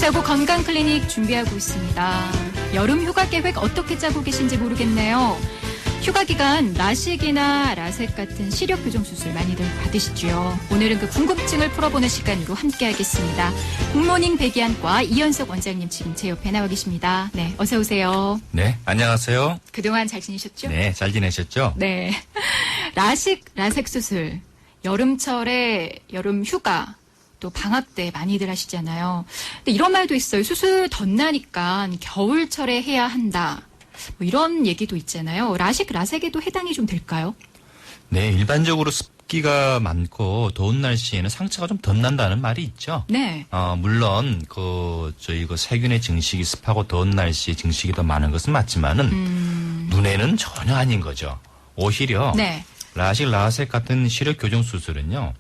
유사고 건강클리닉 준비하고 있습니다. 여름 휴가 계획 어떻게 짜고 계신지 모르겠네요. 휴가 기간 라식이나 라섹 같은 시력 교정 수술 많이들 받으시죠. 오늘은 그 궁금증을 풀어보는 시간으로 함께하겠습니다. 굿모닝 백이안과 이현석 원장님 지금 제 옆에 나와 계십니다. 네, 어서 오세요. 네, 안녕하세요. 그동안 잘 지내셨죠? 네, 잘 지내셨죠? 네. 라식, 라섹 수술. 여름철에 여름 휴가 또 방학 때 많이들 하시잖아요. 근데 이런 말도 있어요. 수술 덧나니까 겨울철에 해야 한다. 뭐 이런 얘기도 있잖아요. 라식, 라섹에도 해당이 좀 될까요? 네, 일반적으로 습기가 많고 더운 날씨에는 상처가 좀 덧난다는 말이 있죠. 네. 물론 저희 세균의 증식이 습하고 더운 날씨에 증식이 더 많은 것은 맞지만은 눈에는 전혀 아닌 거죠. 오히려 네. 라식, 라섹 같은 시력 교정 수술은요.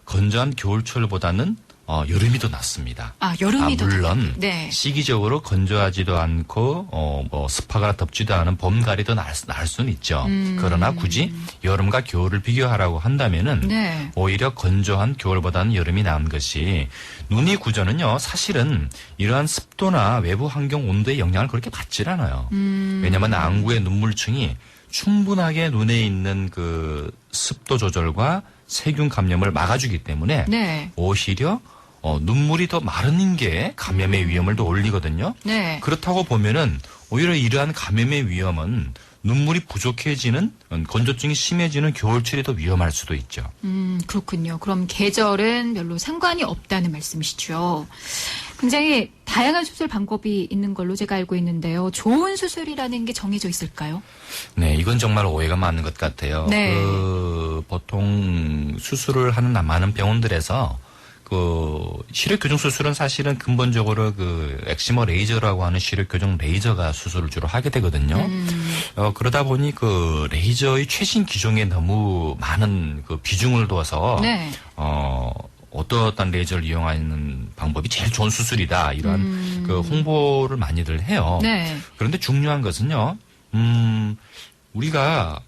건조한 겨울철보다는 여름이 더 낫습니다. 여름이 더 물론 네. 시기적으로 건조하지도 않고 습하거나 덥지도 않은 봄가을이 더 나을 수는 있죠. 그러나 굳이 여름과 겨울을 비교하라고 한다면은 네. 오히려 건조한 겨울보다는 여름이 나은 것이 눈의 구조는요. 사실은 이러한 습도나 외부 환경 온도의 영향을 그렇게 받질 않아요. 왜냐하면 안구의 눈물층이 충분하게 눈에 있는 그 습도 조절과 세균 감염을 막아주기 때문에 네. 오히려 눈물이 더 마르는 게 감염의 위험을 더 올리거든요. 네. 그렇다고 보면은 오히려 이러한 감염의 위험은 눈물이 부족해지는 건조증이 심해지는 겨울철이 더 위험할 수도 있죠. 그렇군요. 그럼 계절은 별로 상관이 없다는 말씀이시죠. 굉장히 다양한 수술 방법이 있는 걸로 제가 알고 있는데요. 좋은 수술이라는 게 정해져 있을까요? 네, 이건 정말 오해가 많은 것 같아요. 네. 보통 수술을 하는 많은 병원들에서 시력 교정 수술은 사실은 근본적으로 엑시머 레이저라고 하는 시력 교정 레이저가 수술을 주로 하게 되거든요. 그러다 보니 레이저의 최신 기종에 너무 많은 비중을 둬서 네. 어떠한 레이저를 이용하는 방법이 제일 좋은 수술이다. 이러한 홍보를 많이들 해요. 네. 그런데 중요한 것은요. 우리가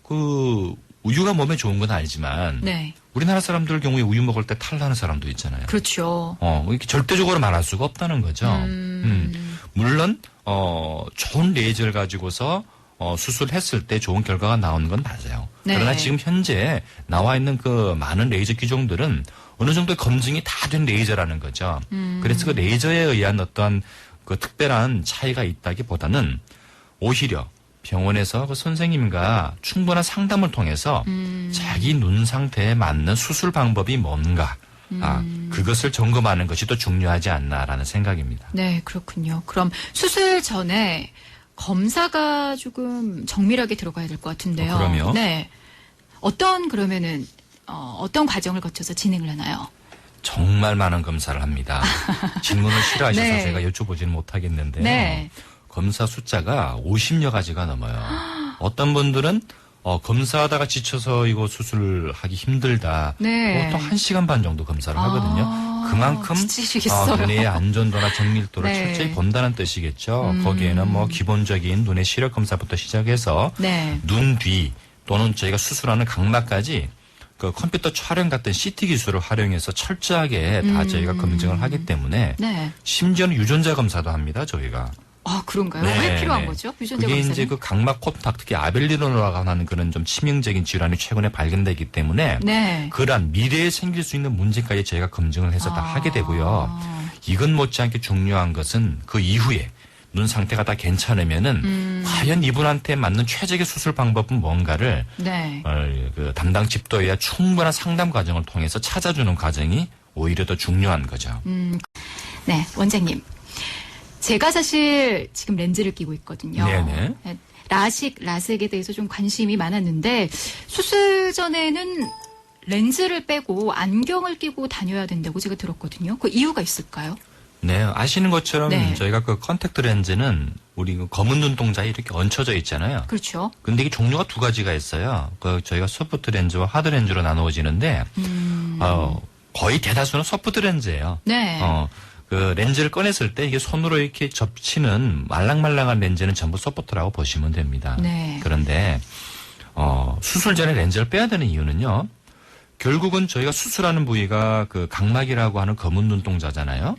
우유가 몸에 좋은 건 알지만 네. 우리나라 사람들 경우에 우유 먹을 때 탈나는 사람도 있잖아요. 그렇죠. 이렇게 절대적으로 말할 수가 없다는 거죠. 물론 좋은 레이저를 가지고서 수술했을 때 좋은 결과가 나오는 건 맞아요. 네. 그러나 지금 현재 나와 있는 많은 레이저 기종들은 어느 정도 검증이 다 된 레이저라는 거죠. 그래서 레이저에 의한 어떠한 특별한 차이가 있다기보다는 오히려 병원에서 선생님과 충분한 상담을 통해서 자기 눈 상태에 맞는 수술 방법이 뭔가 그것을 점검하는 것이 더 중요하지 않나라는 생각입니다. 네, 그렇군요. 그럼 수술 전에 검사가 조금 정밀하게 들어가야 될 것 같은데요. 그럼요. 네. 어떤 과정을 거쳐서 진행을 하나요? 정말 많은 검사를 합니다. 질문을 싫어하셔서 네. 제가 여쭤보지는 못하겠는데요. 네. 검사 숫자가 50여 가지가 넘어요. 어떤 분들은 검사하다가 지쳐서 이거 수술하기 힘들다. 네. 보통 1시간 반 정도 검사를 하거든요. 그만큼 지치시겠어요. 눈의 안전도나 정밀도를 네. 철저히 본다는 뜻이겠죠. 거기에는 기본적인 눈의 시력 검사부터 시작해서 네. 눈 뒤 또는 저희가 수술하는 각막까지 컴퓨터 촬영 같은 CT 기술을 활용해서 철저하게 다 저희가 검증을 하기 때문에 네. 심지어는 유전자 검사도 합니다. 저희가. 그런가요? 네, 왜 필요한 네. 거죠? 유전자 그게 검사는? 이제 각막 콘탁 특히 아벨리노라고 하는 그런 좀 치명적인 질환이 최근에 발견되기 때문에 네. 그러한 미래에 생길 수 있는 문제까지 저희가 검증을 해서 다 하게 되고요. 이건 못지않게 중요한 것은 그 이후에 눈 상태가 다 괜찮으면은 과연 이분한테 맞는 최적의 수술 방법은 뭔가를 네. 담당 집도의와 충분한 상담 과정을 통해서 찾아주는 과정이 오히려 더 중요한 거죠. 네, 원장님. 제가 사실 지금 렌즈를 끼고 있거든요. 네네. 라식, 라섹에 대해서 좀 관심이 많았는데 수술 전에는 렌즈를 빼고 안경을 끼고 다녀야 된다고 제가 들었거든요. 그 이유가 있을까요? 네, 아시는 것처럼 네. 저희가 컨택트 렌즈는 우리 검은 눈동자에 이렇게 얹혀져 있잖아요. 그렇죠. 근데 이게 종류가 두 가지가 있어요. 저희가 소프트 렌즈와 하드 렌즈로 나누어지는데 거의 대다수는 소프트 렌즈예요. 네. 렌즈를 꺼냈을 때 이게 손으로 이렇게 접치는 말랑말랑한 렌즈는 전부 소프트라고 보시면 됩니다. 네. 그런데 수술 전에 렌즈를 빼야 되는 이유는요. 결국은 저희가 수술하는 부위가 그 각막이라고 하는 검은 눈동자잖아요.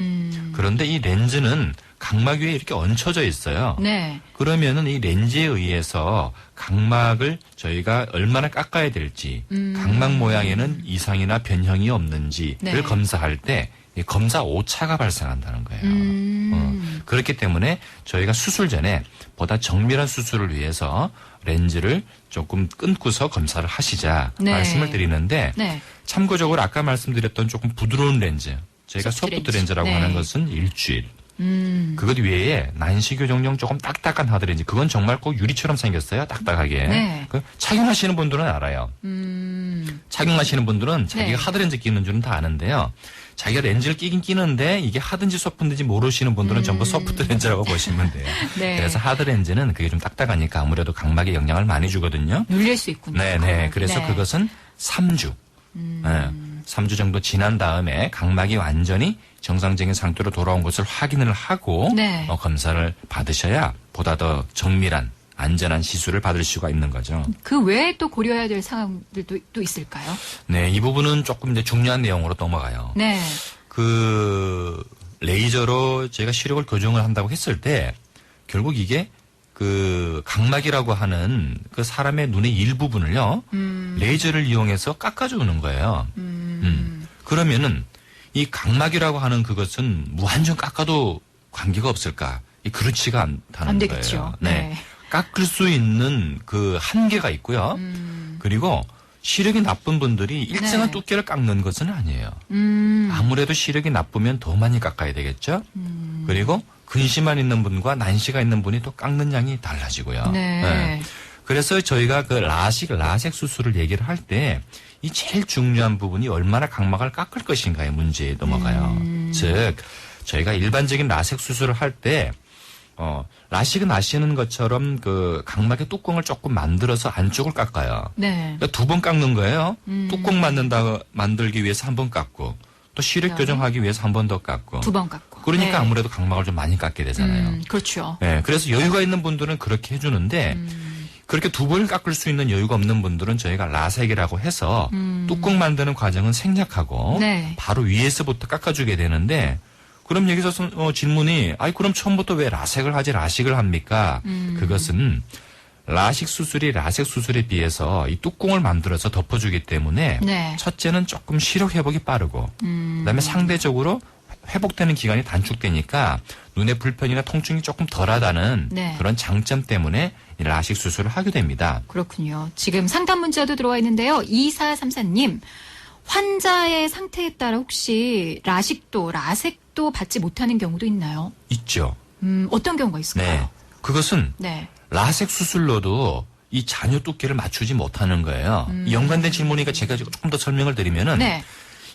그런데 이 렌즈는 각막 위에 이렇게 얹혀져 있어요. 네. 그러면은 이 렌즈에 의해서 각막을 저희가 얼마나 깎아야 될지, 각막 모양에는 이상이나 변형이 없는지를 네. 검사할 때 이 검사 오차가 발생한다는 거예요. 그렇기 때문에 저희가 수술 전에 보다 정밀한 수술을 위해서 렌즈를 조금 끊고서 검사를 하시자 네. 말씀을 드리는데 네. 참고적으로 아까 말씀드렸던 조금 부드러운 렌즈, 저희가 소프트 소프트 렌즈. 렌즈라고 네. 하는 것은 일주일. 그것 외에 난시교정용 조금 딱딱한 하드렌즈, 그건 정말 꼭 유리처럼 생겼어요. 딱딱하게. 네. 그 착용하시는 분들은 알아요. 착용하시는 분들은 자기가 네. 하드렌즈 끼는 줄은 다 아는데요. 자기가 렌즈를 끼긴 끼는데 이게 하든지 소프트인지 모르시는 분들은 전부 소프트 렌즈라고 보시면 돼요. 네. 그래서 하드렌즈는 그게 좀 딱딱하니까 아무래도 각막에 영향을 많이 주거든요. 눌릴 수 있군요. 네네. 그래서 네. 그것은 3주. 네. 3주 정도 지난 다음에 각막이 완전히 정상적인 상태로 돌아온 것을 확인을 하고 네. 검사를 받으셔야 보다 더 정밀한 안전한 시술을 받을 수가 있는 거죠. 그 외에 또 고려해야 될 상황들도 또 있을까요? 네, 이 부분은 조금 이제 중요한 내용으로 넘어가요. 네. 그 레이저로 제가 시력을 교정을 한다고 했을 때 결국 이게 그 각막이라고 하는 그 사람의 눈의 일부분을요 레이저를 이용해서 깎아주는 거예요. 그러면은 이 각막이라고 하는 그것은 무한정 깎아도 관계가 없을까? 그렇지가 않다는 안 거예요. 되겠죠. 네. 깎을 수 있는 그 한계가 있고요. 그리고 시력이 나쁜 분들이 일정한 네. 두께를 깎는 것은 아니에요. 아무래도 시력이 나쁘면 더 많이 깎아야 되겠죠. 그리고 근시만 있는 분과 난시가 있는 분이 또 깎는 양이 달라지고요. 네. 그래서 저희가 그 라섹 수술을 얘기를 할 때 이 제일 중요한 부분이 얼마나 각막을 깎을 것인가의 문제에 넘어가요. 즉 저희가 일반적인 라섹 수술을 할 때 라식은 아시는 것처럼 그 각막의 뚜껑을 조금 만들어서 안쪽을 깎아요. 네. 그러니까 2번 깎는 거예요. 뚜껑 만들기 위해서 1번 깎고 또 시력 교정하기 위해서 1번 더 깎고. 2번 깎고. 그러니까 네. 아무래도 각막을 좀 많이 깎게 되잖아요. 그렇죠. 네, 그래서 여유가 있는 분들은 그렇게 해주는데 그렇게 2번을 깎을 수 있는 여유가 없는 분들은 저희가 라섹이라고 해서 뚜껑 만드는 과정은 생략하고 네. 바로 위에서부터 깎아주게 되는데 그럼 여기서 질문이 그럼 처음부터 왜 라섹을 하지 라식을 합니까? 그것은 라식 수술이 라섹 수술에 비해서 이 뚜껑을 만들어서 덮어주기 때문에 네. 첫째는 조금 시력 회복이 빠르고 그다음에 상대적으로 회복되는 기간이 단축되니까 눈의 불편이나 통증이 조금 덜하다는 네. 그런 장점 때문에 이 라식 수술을 하게 됩니다. 그렇군요. 지금 상담 문자도 들어와 있는데요. 2434님. 환자의 상태에 따라 혹시 라섹도 받지 못하는 경우도 있나요? 있죠. 어떤 경우가 있을까요? 네. 그것은 네. 라섹 수술로도 이 잔여 두께를 맞추지 못하는 거예요. 이 연관된 질문이니까 제가 조금 더 설명을 드리면은 네.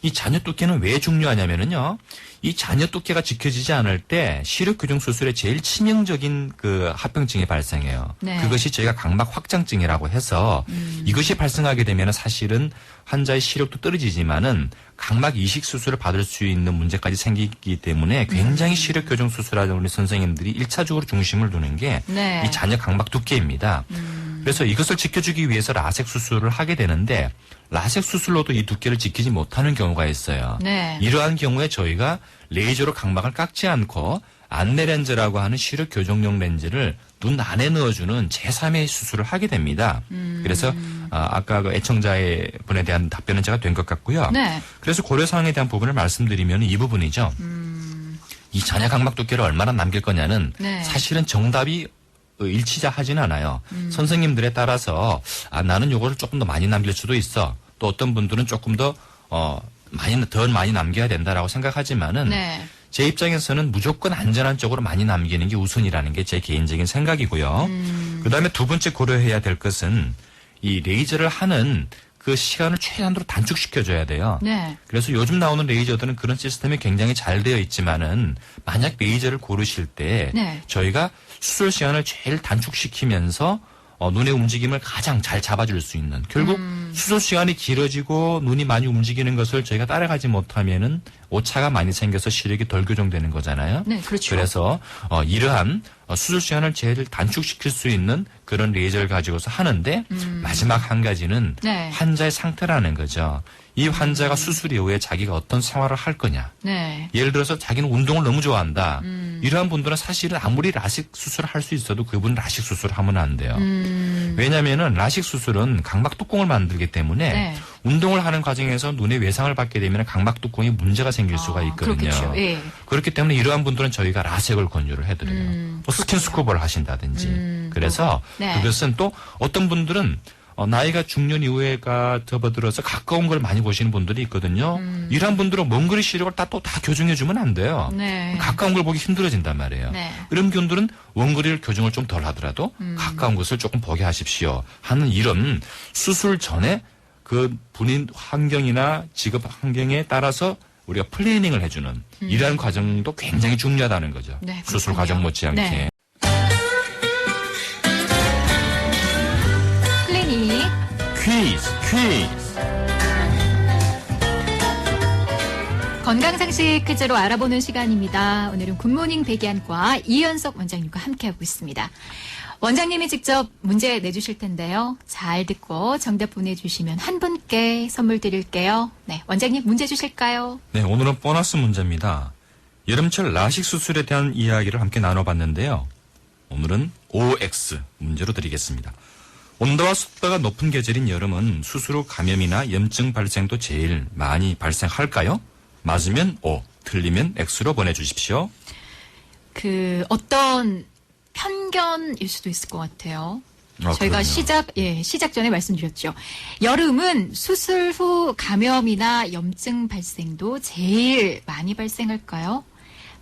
이 잔여 두께는 왜 중요하냐면은요. 이 잔여 두께가 지켜지지 않을 때 시력 교정 수술의 제일 치명적인 그 합병증이 발생해요. 네. 그것이 저희가 각막 확장증이라고 해서 이것이 발생하게 되면은 사실은 환자의 시력도 떨어지지만은 각막 이식 수술을 받을 수 있는 문제까지 생기기 때문에 굉장히 시력 교정 수술하는 우리 선생님들이 1차적으로 중심을 두는 게 이 네. 잔여 각막 두께입니다. 그래서 이것을 지켜주기 위해서 라섹 수술을 하게 되는데 라섹 수술로도 이 두께를 지키지 못하는 경우가 있어요. 네. 이러한 경우에 저희가 레이저로 각막을 깎지 않고 안내 렌즈라고 하는 시력 교정용 렌즈를 눈 안에 넣어주는 제3의 수술을 하게 됩니다. 그래서 아까 그 애청자의 분에 대한 답변은 제가 된 것 같고요. 네. 그래서 고려사항에 대한 부분을 말씀드리면 이 부분이죠. 이 잔여 각막 두께를 얼마나 남길 거냐는 네. 사실은 정답이 일치하지는 않아요. 선생님들에 따라서 나는 요거를 조금 더 많이 남길 수도 있어. 또 어떤 분들은 조금 더 많이 남겨야 된다라고 생각하지만은 네. 제 입장에서는 무조건 안전한 쪽으로 많이 남기는 게 우선이라는 게 제 개인적인 생각이고요. 그다음에 두 번째 고려해야 될 것은 이 레이저를 하는 그 시간을 최대한으로 단축시켜줘야 돼요. 네. 그래서 요즘 나오는 레이저들은 그런 시스템이 굉장히 잘 되어 있지만은 만약 레이저를 고르실 때 네. 저희가 수술 시간을 제일 단축시키면서 눈의 움직임을 가장 잘 잡아줄 수 있는 결국 수술 시간이 길어지고 눈이 많이 움직이는 것을 저희가 따라가지 못하면은 오차가 많이 생겨서 시력이 덜 교정되는 거잖아요. 네, 그렇죠. 그래서 이러한 수술 시간을 제일 단축시킬 수 있는 그런 레이저를 가지고서 하는데 마지막 한 가지는 네. 환자의 상태라는 거죠. 이 환자가 수술 이후에 자기가 어떤 생활을 할 거냐. 네. 예를 들어서 자기는 운동을 너무 좋아한다. 이러한 분들은 사실은 아무리 라식 수술을 할 수 있어도 그분은 라식 수술을 하면 안 돼요. 왜냐하면은 라식 수술은 각막 뚜껑을 만들기 때문에 네. 운동을 하는 과정에서 눈에 외상을 받게 되면 각막 뚜껑에 문제가 생길 수가 있거든요. 그렇겠죠. 예. 그렇기 때문에 이러한 분들은 저희가 라섹을 권유를 해드려요. 뭐 스킨스쿠버를 하신다든지. 그래서 네. 그것은 또 어떤 분들은 나이가 중년 이후에가 접어들어서 가까운 걸 많이 보시는 분들이 있거든요. 이러한 분들은 먼 거리 시력을 다 교정해주면 안 돼요. 네. 가까운 걸 보기 힘들어진단 말이에요. 네. 이런 분들은 원거리를 교정을 좀 덜 하더라도 가까운 것을 조금 보게 하십시오 하는 이런 수술 전에 그 본인 환경이나 직업 환경에 따라서 우리가 플래닝을 해주는 이러한 과정도 굉장히 중요하다는 거죠. 네, 수술 그렇군요. 과정 못지않게. 네. 클리닉. 퀴즈. 건강상식 퀴즈로 알아보는 시간입니다. 오늘은 굿모닝 백이안과 이현석 원장님과 함께하고 있습니다. 원장님이 직접 문제 내주실 텐데요. 잘 듣고 정답 보내주시면 한 분께 선물 드릴게요. 네, 원장님 문제 주실까요? 네, 오늘은 보너스 문제입니다. 여름철 라식 수술에 대한 이야기를 함께 나눠봤는데요. 오늘은 OX 문제로 드리겠습니다. 온도와 습도가 높은 계절인 여름은 수술 후 감염이나 염증 발생도 제일 많이 발생할까요? 맞으면 O, 틀리면 X로 보내주십시오. 어떤 편견일 수도 있을 것 같아요. 저희가 그럼요. 시작 전에 말씀드렸죠. 여름은 수술 후 감염이나 염증 발생도 제일 많이 발생할까요?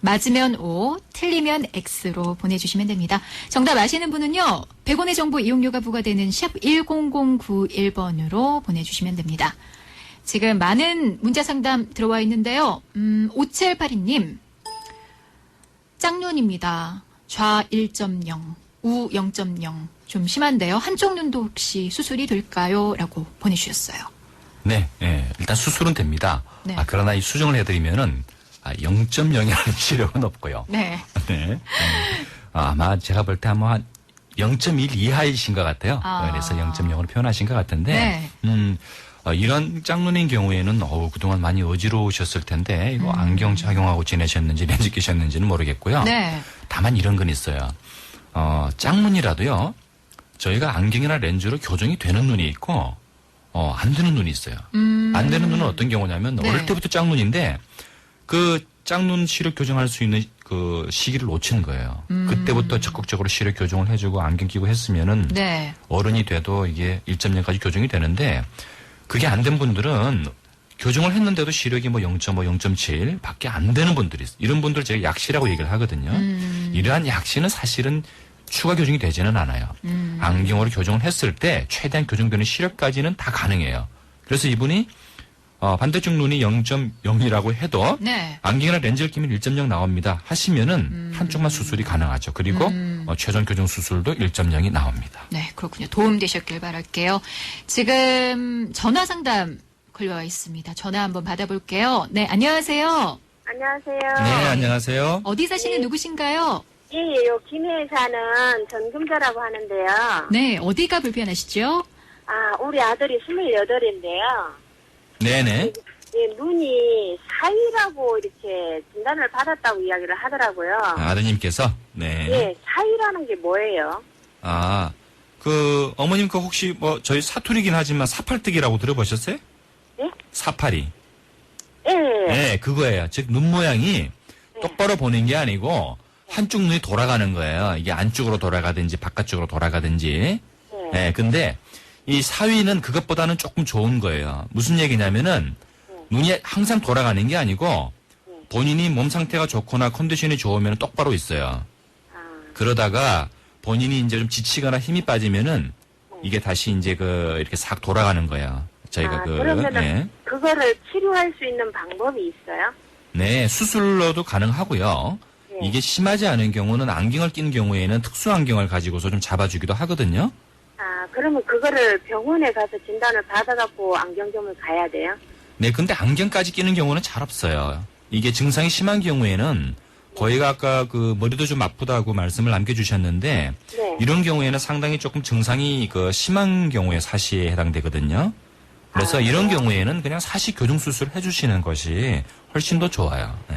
맞으면 O, 틀리면 X로 보내주시면 됩니다. 정답 아시는 분은요, 100원의 정보 이용료가 부과되는 샵 10001번으로 보내주시면 됩니다. 지금 많은 문자 상담 들어와 있는데요. 5782님, 짝눈입니다. 좌 1.0, 우 0.0. 좀 심한데요. 한쪽 눈도 혹시 수술이 될까요? 라고 보내주셨어요. 네, 일단 수술은 됩니다. 네. 그러나 이 수정을 해드리면은 0.0이라는 시력은 없고요. 네. 네. 아마 제가 볼 때 아마 한 0.1 이하이신 것 같아요. 그래서 0.0으로 표현하신 것 같은데, 이런 짝눈인 경우에는 그동안 많이 어지러우셨을 텐데 이거 안경 착용하고 지내셨는지 렌즈 끼셨는지는 모르겠고요. 네. 다만 이런 건 있어요. 짝눈이라도요. 저희가 안경이나 렌즈로 교정이 되는 눈이 있고 안 되는 눈이 있어요. 안 되는 눈은 어떤 경우냐면 네. 어릴 때부터 짝눈인데 그 짝눈 시력 교정할 수 있는 그 시기를 놓치는 거예요. 그때부터 적극적으로 시력 교정을 해주고 안경 끼고 했으면은 네. 어른이 돼도 이게 1.0까지 교정이 되는데 그게 안 된 분들은 교정을 했는데도 시력이 뭐 0.5, 0.7 밖에 안 되는 분들이 있어요. 이런 분들 제가 약시라고 얘기를 하거든요. 이러한 약시는 사실은 추가 교정이 되지는 않아요. 안경으로 교정을 했을 때 최대한 교정되는 시력까지는 다 가능해요. 그래서 이분이 반대쪽 눈이 0.0이라고 해도 네. 안경이나 렌즈를 끼면 1.0 나옵니다. 하시면은 한쪽만 수술이 가능하죠. 그리고 최전 교정 수술도 1.0이 나옵니다. 네, 그렇군요. 도움 되셨길 바랄게요. 지금 전화 상담 걸려와 있습니다. 전화 한번 받아볼게요. 네, 안녕하세요. 안녕하세요. 네, 안녕하세요. 어디 사시는 누구신가요? 예, 요 김해에 사는 전금자라고 하는데요. 네, 어디가 불편하시죠? 우리 아들이 28인데요. 네네. 예, 눈이 사위라고 이렇게 진단을 받았다고 이야기를 하더라고요. 아드님께서? 네. 예, 사위라는 게 뭐예요? 어머님 혹시 저희 사투리긴 하지만 사팔뜨기라고 들어보셨어요? 예? 사파리. 예. 네, 그거예요. 즉, 눈 모양이 똑바로 보는 게 아니고 한쪽 눈이 돌아가는 거예요. 이게 안쪽으로 돌아가든지 바깥쪽으로 돌아가든지. 네, 근데 이 사위는 그것보다는 조금 좋은 거예요. 무슨 얘기냐면은 눈이 항상 돌아가는 게 아니고 본인이 몸 상태가 좋거나 컨디션이 좋으면 똑바로 있어요. 그러다가 본인이 이제 좀 지치거나 힘이 빠지면은 이게 다시 이제 이렇게 싹 돌아가는 거예요. 저희가 그러면은 그거를 치료할 수 있는 방법이 있어요? 네, 수술로도 가능하고요. 이게 심하지 않은 경우는 안경을 낀 경우에는 특수 안경을 가지고서 좀 잡아주기도 하거든요. 그러면 그거를 병원에 가서 진단을 받아갖고 안경점을 가야 돼요? 네, 근데 안경까지 끼는 경우는 잘 없어요. 이게 증상이 심한 경우에는 거의가 아까 그 머리도 좀 아프다고 말씀을 남겨주셨는데 네. 이런 경우에는 상당히 조금 증상이 그 심한 경우에 사시에 해당되거든요. 그래서 이런 경우에는 그냥 사시 교정 수술을 해주시는 것이 훨씬 더 좋아요. 네.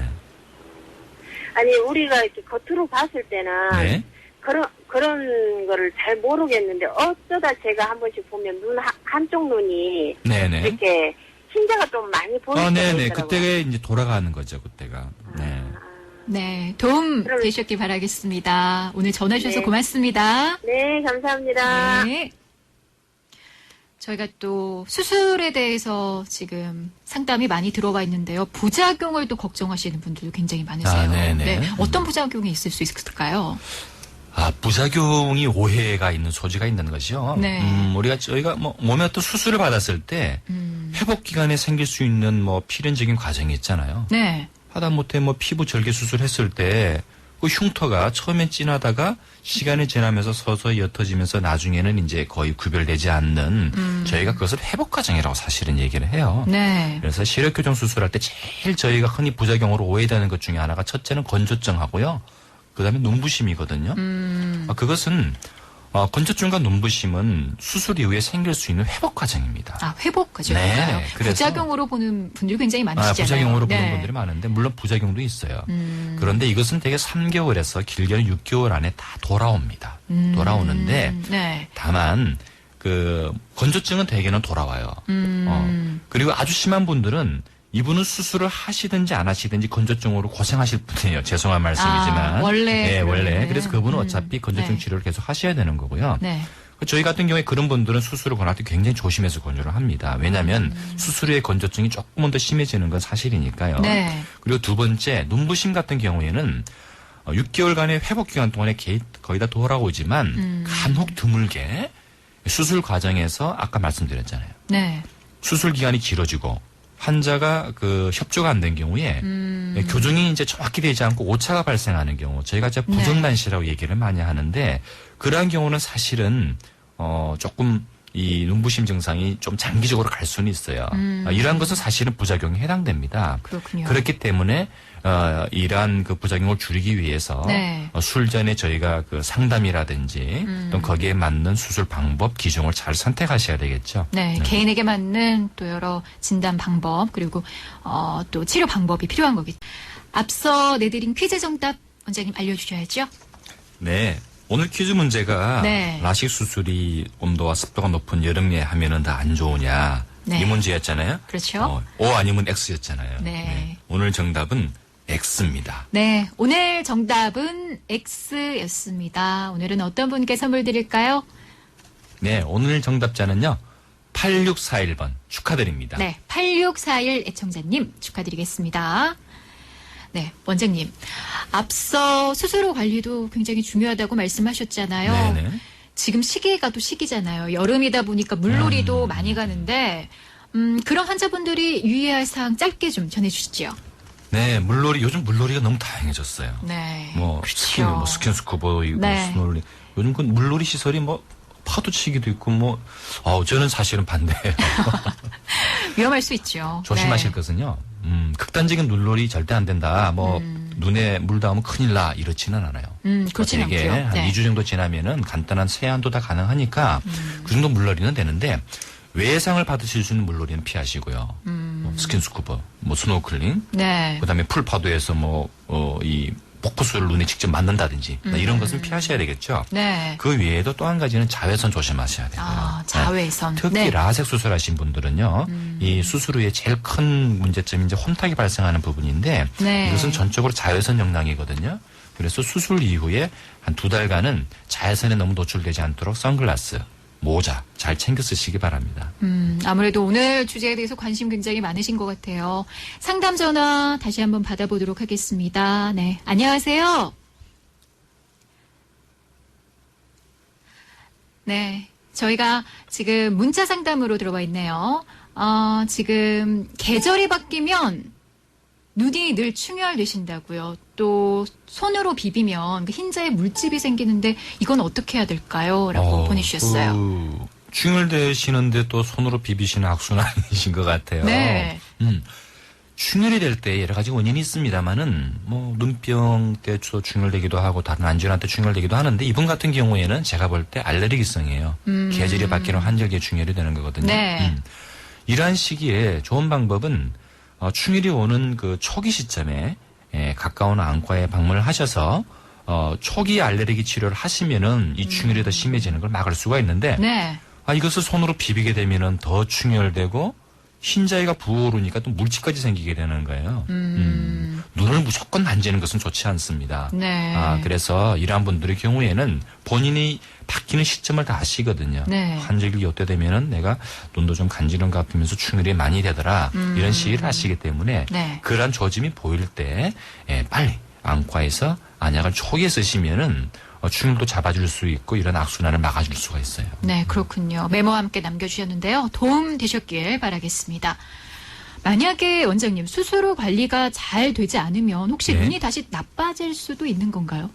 아니, 우리가 이렇게 겉으로 봤을 때는 네. 그런 거를 잘 모르겠는데 어쩌다 제가 한 번씩 보면 한쪽 눈이 네네. 이렇게 흰자가 좀 많이 보이는 게 네네. 있더라고요. 그때가 이제 돌아가는 거죠, 그때가. 네. 네, 도움 그럼- 되셨길 바라겠습니다. 오늘 전화 주셔서 네. 고맙습니다. 네, 감사합니다. 네. 저희가 또 수술에 대해서 지금 상담이 많이 들어와 있는데요. 부작용을 또 걱정하시는 분들도 굉장히 많으세요. 아, 네네. 네, 어떤 부작용이 있을 수 있을까요? 아, 부작용이 오해가 있는 소지가 있는 것이요. 네. 저희가 뭐 몸에 어떤 수술을 받았을 때 회복 기간에 생길 수 있는 뭐 필연적인 과정이 있잖아요. 네. 하다못해 뭐 피부 절개 수술했을 때 그 흉터가 처음엔 진하다가 시간이 지나면서 서서히 옅어지면서 나중에는 이제 거의 구별되지 않는 저희가 그것을 회복 과정이라고 사실은 얘기를 해요. 네. 그래서 시력 교정 수술할 때 제일 저희가 흔히 부작용으로 오해되는 것 중에 하나가 첫째는 건조증하고요. 그다음에 눈부심이거든요. 그것은 건조증과 눈부심은 수술 이후에 생길 수 있는 회복 과정입니다. 아, 회복 과정인가요? 네, 그래서- 부작용으로 보는 분들이 굉장히 많으시잖아요. 부작용으로 보는 네. 분들이 많은데 물론 부작용도 있어요. 그런데 이것은 대개 3개월에서 길게는 6개월 안에 다 돌아옵니다. 돌아오는데 네. 다만 그 건조증은 대개는 돌아와요. 그리고 아주 심한 분들은 이분은 수술을 하시든지 안 하시든지 건조증으로 고생하실 분이에요. 죄송한 말씀이지만. 원래 네, 원래. 그러네. 그래서 그분은 어차피 건조증 네. 치료를 계속 하셔야 되는 거고요. 네. 저희 같은 경우에 그런 분들은 수술을 권할 때 굉장히 조심해서 권유를 합니다. 왜냐하면 수술 후에 건조증이 조금은 더 심해지는 건 사실이니까요. 네. 그리고 두 번째, 눈부심 같은 경우에는 6개월간의 회복 기간 동안에 거의 다 돌아오지만 간혹 드물게 수술 과정에서 아까 말씀드렸잖아요. 네. 수술 기간이 길어지고 환자가 그 협조가 안 된 경우에 교정이 이제 정확히 되지 않고 오차가 발생하는 경우 저희가 이제 부정난시라고 얘기를 많이 하는데 그러한 경우는 사실은 조금 이 눈부심 증상이 좀 장기적으로 갈 수는 있어요. 이러한 것은 사실은 부작용에 해당됩니다. 그렇군요. 그렇기 때문에 이러한 그 부작용을 줄이기 위해서 네. 술 전에 저희가 그 상담이라든지 또 거기에 맞는 수술 방법 기종을 잘 선택하셔야 되겠죠. 네, 개인에게 맞는 또 여러 진단 방법 그리고 또 치료 방법이 필요한 거겠죠. 앞서 내드린 퀴즈 정답 원장님 알려주셔야죠. 네. 오늘 퀴즈 문제가 네. 라식 수술이 온도와 습도가 높은 여름에 하면은 다 안 좋으냐 네. 이 문제였잖아요. 그렇죠. O 아니면 X였잖아요. 네. 오늘 정답은 X입니다. 네, 오늘 정답은 X였습니다. 오늘은 어떤 분께 선물 드릴까요? 네, 오늘 정답자는요. 8641번 축하드립니다. 네, 8641 애청자님 축하드리겠습니다. 네, 원장님. 앞서 수술 후 관리도 굉장히 중요하다고 말씀하셨잖아요. 네네. 지금 시기가 또 시기잖아요. 여름이다 보니까 물놀이도 많이 가는데 그런 환자분들이 유의할 사항 짧게 좀 전해주시죠. 네, 요즘 물놀이가 너무 다양해졌어요. 네. 뭐 특히 뭐 스킨스쿠버, 네. 스놀리. 요즘 그 물놀이 시설이 뭐 파도치기도 있고 뭐 저는 사실은 반대예요. 위험할 수 있죠. 조심하실 네. 것은요. 극단적인 물놀이 절대 안 된다. 뭐 눈에 물 닿으면 큰일 나 이렇지는 않아요. 그렇진 되게 않고요. 한 네. 2주 정도 지나면은 간단한 세안도 다 가능하니까 그 정도 물놀이는 되는데 외상을 받으실 수 있는 물놀이는 피하시고요. 뭐 스킨스쿠버, 뭐 스노클링, 네. 그다음에 풀파도에서 이 폭포수를 눈에 직접 맞는다든지 이런 것은 피하셔야 되겠죠. 네. 그 외에도 또 한 가지는 자외선 조심하셔야 되고요. 아, 자외선. 네. 특히 네. 라섹 수술하신 분들은요, 이 수술 후에 제일 큰 문제점이 이제 혼탁이 발생하는 부분인데 네. 이것은 전적으로 자외선 영향이거든요. 그래서 수술 이후에 한 2달간은 자외선에 너무 노출되지 않도록 선글라스, 모자 잘 챙겨 쓰시기 바랍니다. 아무래도 오늘 주제에 대해서 관심 굉장히 많으신 것 같아요. 상담 전화 다시 한번 받아보도록 하겠습니다. 네, 안녕하세요. 네, 저희가 지금 문자 상담으로 들어와 있네요. 지금 계절이 바뀌면 눈이 늘 충혈되신다고요. 또 손으로 비비면 그 흰자에 물집이 생기는데 이건 어떻게 해야 될까요? 라고 보내주셨어요. 충혈되시는데 또 손으로 비비시는 악순환이신 것 같아요. 네. 충혈이 될 때 여러 가지 원인이 있습니다만은 뭐 눈병 때도 충혈되기도 하고 다른 안질환 때 충혈되기도 하는데 이분 같은 경우에는 제가 볼 때 알레르기성이에요. 계절이 바뀌는 환절기에 충혈이 되는 거거든요. 네. 이러한 시기에 좋은 방법은 충혈이 오는 그 초기 시점에 가까운 안과에 방문을 하셔서 초기 알레르기 치료를 하시면은 이 충혈이 더 심해지는 걸 막을 수가 있는데 네. 이것을 손으로 비비게 되면은 더 충혈되고 흰자위가 부어오르니까 또 물집까지 생기게 되는 거예요. 눈을 무조건 만지는 것은 좋지 않습니다. 네. 그래서 이러한 분들의 경우에는 본인이 바뀌는 시점을 다 아시거든요. 네. 환절기 이때 되면은 내가 눈도 좀 간지럼과 아프면서 충혈이 많이 되더라. 이런 시기를 아시기 때문에 네. 그러한 조짐이 보일 때 빨리 안과에서 안약을 초기에 쓰시면은 충혈도 잡아줄 수 있고 이런 악순환을 막아줄 수가 있어요. 네, 그렇군요. 메모와 함께 남겨주셨는데요. 도움 되셨길 바라겠습니다. 만약에 원장님 수술 후 관리가 잘 되지 않으면 혹시 네. 눈이 다시 나빠질 수도 있는 건가요?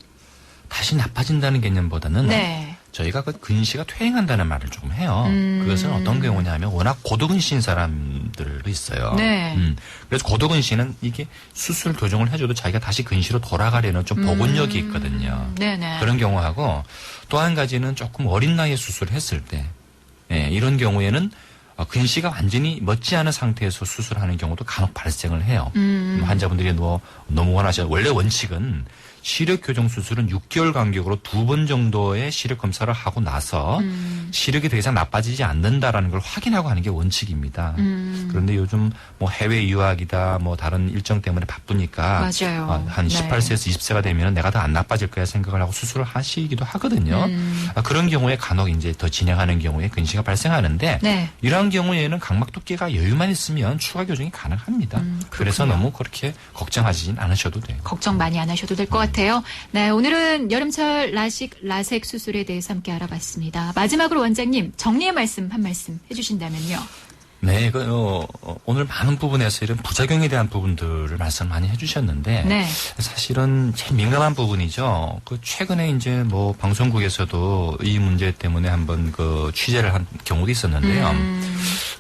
다시 나빠진다는 개념보다는 네. 저희가 그 근시가 퇴행한다는 말을 조금 해요. 그것은 어떤 경우냐면 워낙 고도근시인 사람들도 있어요. 네. 그래서 고도근시는 이게 수술 교정을 해줘도 자기가 다시 근시로 돌아가려는 좀 복원력이 있거든요. 네네. 그런 경우하고 또 한 가지는 조금 어린 나이에 수술을 했을 때 이런 경우에는 근시가 완전히 멎지 않은 상태에서 수술하는 경우도 간혹 발생을 해요. 환자분들이 너무 원하셔. 원래 원칙은 시력 교정 수술은 6개월 간격으로 2번 정도의 시력 검사를 하고 나서 시력이 더 이상 나빠지지 않는다라는 걸 확인하고 하는 게 원칙입니다. 그런데 요즘 뭐 해외 유학이다 뭐 다른 일정 때문에 바쁘니까 맞아요. 한 18세에서 20세가 되면 내가 더 안 나빠질 거야 생각을 하고 수술을 하시기도 하거든요. 그런 경우에 간혹 이제 더 진행하는 경우에 근시가 발생하는데 네. 이러한 경우에는 각막 두께가 여유만 있으면 추가 교정이 가능합니다. 그래서 그렇군요. 너무 그렇게 걱정하지는 않으셔도 돼요. 걱정 많이 안 하셔도 될 것 같아요. 네, 오늘은 여름철 라식 수술에 대해서 함께 알아봤습니다. 마지막으로 원장님 정리의 말씀 한 말씀 해주신다면요. 네, 오늘 많은 부분에서 이런 부작용에 대한 부분들을 말씀 많이 해주셨는데 네. 사실은 제일 민감한 부분이죠. 그 최근에 이제 뭐 방송국에서도 이 문제 때문에 한번 그 취재를 한 경우도 있었는데요.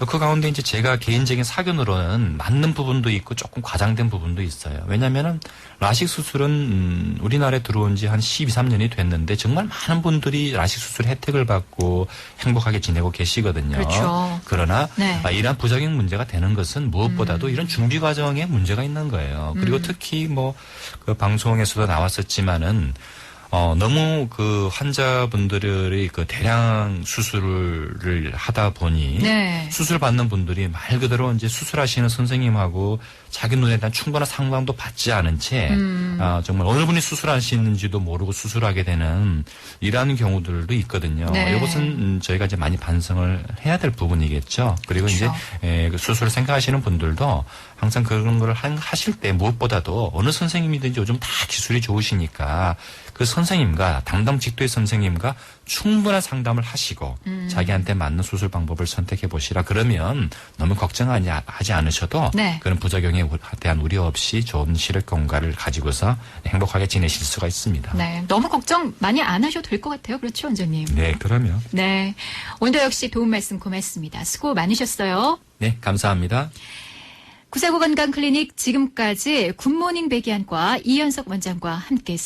그 가운데 이제 제가 개인적인 사견으로는 맞는 부분도 있고 조금 과장된 부분도 있어요. 왜냐하면은 라식 수술은 우리나라에 들어온 지 한 12, 13년이 됐는데 정말 많은 분들이 라식 수술 혜택을 받고 행복하게 지내고 계시거든요. 그렇죠. 그러나 네. 이러한 부작용 문제가 되는 것은 무엇보다도 이런 준비 과정에 문제가 있는 거예요. 그리고 특히 뭐 그 방송에서도 나왔었지만은 너무 그 환자분들의 그 대량 수술을 하다 보니 네. 수술 받는 분들이 말 그대로 이제 수술하시는 선생님하고 자기 눈에 대한 충분한 상담도 받지 않은 채 정말 어느 분이 수술하시는지도 모르고 수술하게 되는 이러한 경우들도 있거든요. 네. 이것은 저희가 이제 많이 반성을 해야 될 부분이겠죠. 그리고 그렇죠. 이제 그 수술을 생각하시는 분들도 항상 그런 걸 하실 때 무엇보다도 어느 선생님이든지 요즘 다 기술이 좋으시니까 그 선생님과 담당 직도의 선생님과 충분한 상담을 하시고 자기한테 맞는 수술 방법을 선택해 보시라. 그러면 너무 걱정하지 않으셔도 네. 그런 부작용에 대한 우려 없이 좋은 시력 건강을 가지고서 행복하게 지내실 수가 있습니다. 네, 너무 걱정 많이 안 하셔도 될 것 같아요. 그렇죠, 원장님? 네, 그러면. 네. 오늘도 역시 도움 말씀 고맙습니다. 수고 많으셨어요. 네, 감사합니다. 구사구 건강클리닉 지금까지 굿모닝 백이안과 이현석 원장과 함께